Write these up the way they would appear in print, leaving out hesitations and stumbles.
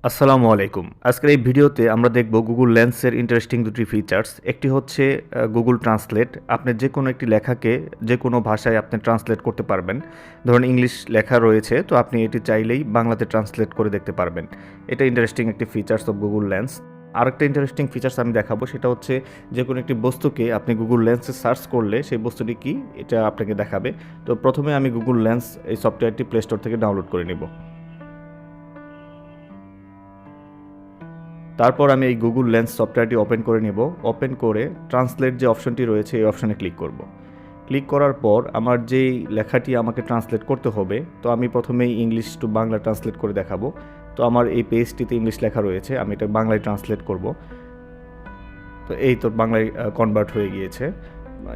আসসালামু আলাইকুম। আজকের এই ভিডিওতে আমরা দেখব গুগল লেন্সের ইন্টারেস্টিং দুটি ফিচার্স। একটি হচ্ছে গুগল ট্রান্সলেট। আপনি যেকোনো একটি লেখাকে যেকোনো ভাষায় আপনি ট্রান্সলেট করতে পারবেন। ধরুন ইংলিশ লেখা রয়েছে, তো আপনি এটি চাইলেই বাংলাতে ট্রান্সলেট করে দেখতে পারবেন। এটা ইন্টারেস্টিং একটি ফিচার্স অফ গুগল লেন্স। আরেকটা ইন্টারেস্টিং ফিচার্স আমি দেখাবো, সেটা হচ্ছে যেকোনো একটি বস্তুকে আপনি গুগল লেন্সে সার্চ করলে সেই বস্তুটি কী এটা আপনাকে দেখাবে। তো প্রথমে আমি গুগল লেন্স এই সফটওয়্যারটি প্লে স্টোর থেকে ডাউনলোড করে নেব। তারপর আমি এই গুগল লেন্স সফটওয়্যারটি ওপেন করে নেব। ওপেন করে ট্রান্সলেট যে অপশনটি রয়েছে এই অপশনে ক্লিক করব। ক্লিক করার পর আমার যেই লেখাটি আমাকে ট্রান্সলেট করতে হবে, তো আমি প্রথমেই ইংলিশ টু বাংলা ট্রান্সলেট করে দেখাবো। তো আমার এই পেজটিতে ইংলিশ লেখা রয়েছে, আমি এটা বাংলায় ট্রান্সলেট করব। তো এই তো বাংলায় কনভার্ট হয়ে গিয়েছে,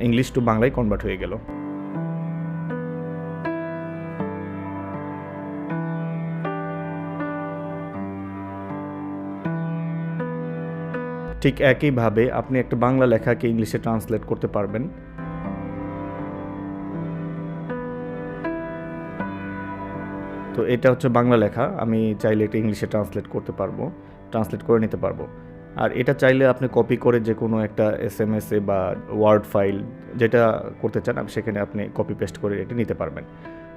ইংলিশ টু বাংলায় কনভার্ট হয়ে গেল। ঠিক একইভাবে আপনি একটা বাংলা লেখাকে ইংলিশে ট্রান্সলেট করতে পারবেন। তো এটা হচ্ছে বাংলা লেখা, আমি চাইলে এটা ইংলিশে ট্রান্সলেট করে নিতে পারবো। আর এটা চাইলে আপনি কপি করে যে কোনো একটা এসএমএসে বা ওয়ার্ড ফাইল যেটা করতে চান সেখানে আপনি কপি পেস্ট করে এটা নিতে পারবেন।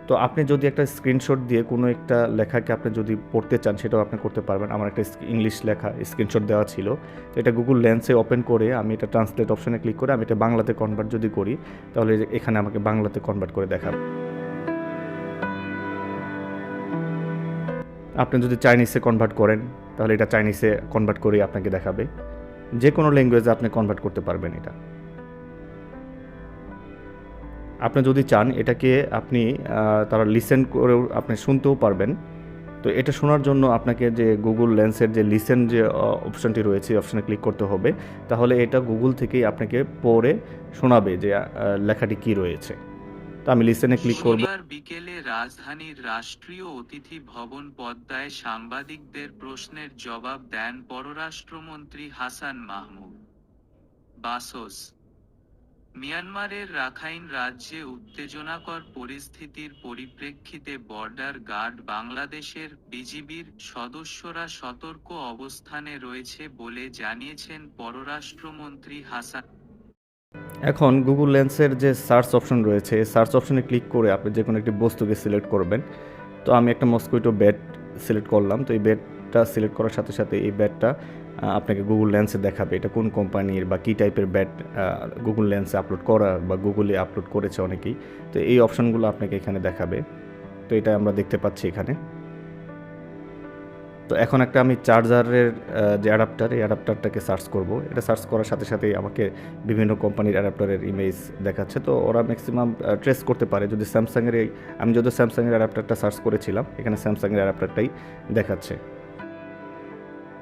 তো আপনি যদি একটা স্ক্রিনশট দিয়ে কোনো একটা লেখাকে আপনি যদি পড়তে চান সেটাও আপনি করতে পারবেন। আমার একটা ইংলিশ লেখা স্ক্রিনশট দেওয়া ছিল, তো এটা গুগল লেন্সে ওপেন করে আমি এটা ট্রান্সলেট অপশনে ক্লিক করে আমি এটা বাংলাতে কনভার্ট যদি করি, তাহলে এখানে আমাকে বাংলাতে কনভার্ট করে দেখাবে। আপনি যদি চাইনিজে কনভার্ট করেন তাহলে এটা চাইনিজে কনভার্ট করে আপনাকে দেখাবে। যে কোনো ল্যাঙ্গুয়েজে আপনি কনভার্ট করতে পারবেন এটা। আপনি যদি চান এটাকে আপনি তারা লিসেন করেও আপনি শুনতেও পারবেন। তো এটা শোনার জন্য আপনাকে যে গুগল লেন্সের যে লিসেন যে অপশনটি রয়েছে এই অপশনে ক্লিক করতে হবে। তাহলে এটা গুগল থেকেই আপনাকে পড়ে শোনাবে যে লেখাটি কী রয়েছে। তো আমি লিসেনে ক্লিক করব। শনিবার বিকেলে রাজধানীর রাষ্ট্রীয় অতিথি ভবন পদ্মায় সাংবাদিকদের প্রশ্নের জবাব দেন পররাষ্ট্রমন্ত্রী হাসান মাহমুদ। বাসস মিয়ানমারের রাখাইন রাজ্যে উত্তেজনাকর পরিস্থিতির পরিপ্রেক্ষিতে বর্ডার গার্ড বাংলাদেশের বিজিবির সদস্যরা সতর্ক অবস্থানে রয়েছে বলে জানিয়েছেন পররাষ্ট্রমন্ত্রী হাসান। এখন গুগল লেন্সের যে সার্চ অপশন রয়েছে এই সার্চ অপশনে ক্লিক করে আপনি যে কোনো একটি বস্তুকে সিলেক্ট করবেন। তো আমি একটা মস্কুইটো ব্যাট সিলেক্ট করলাম। তো এই ব্যাটটা সিলেক্ট করার সাথে সাথে এই ব্যাটটা আপনাকে গুগল লেন্সে দেখাবে এটা কোন কোম্পানির বা কী টাইপের ব্যাট গুগল লেন্সে আপলোড করা বা গুগলে আপলোড করেছে অনেকেই। তো এই অপশনগুলো আপনাকে এখানে দেখাবে। তো এটা আমরা দেখতে পাচ্ছি এখানে। তো এখন একটা আমি চার্জারের যে অ্যাডাপ্টার এই অ্যাডাপ্টারটাকে সার্চ করব। এটা সার্চ করার সাথে সাথেই আমাকে বিভিন্ন কোম্পানির অ্যাডাপ্টারের ইমেজ দেখাচ্ছে। তো ওরা ম্যাক্সিমাম ট্রেস করতে পারে। যদি স্যামসাংয়ের আমি যদি স্যামসাংয়ের অ্যাডাপ্টারটা সার্চ করেছিলাম এখানে স্যামসাংয়ের অ্যাডাপ্টারটাই দেখাচ্ছে।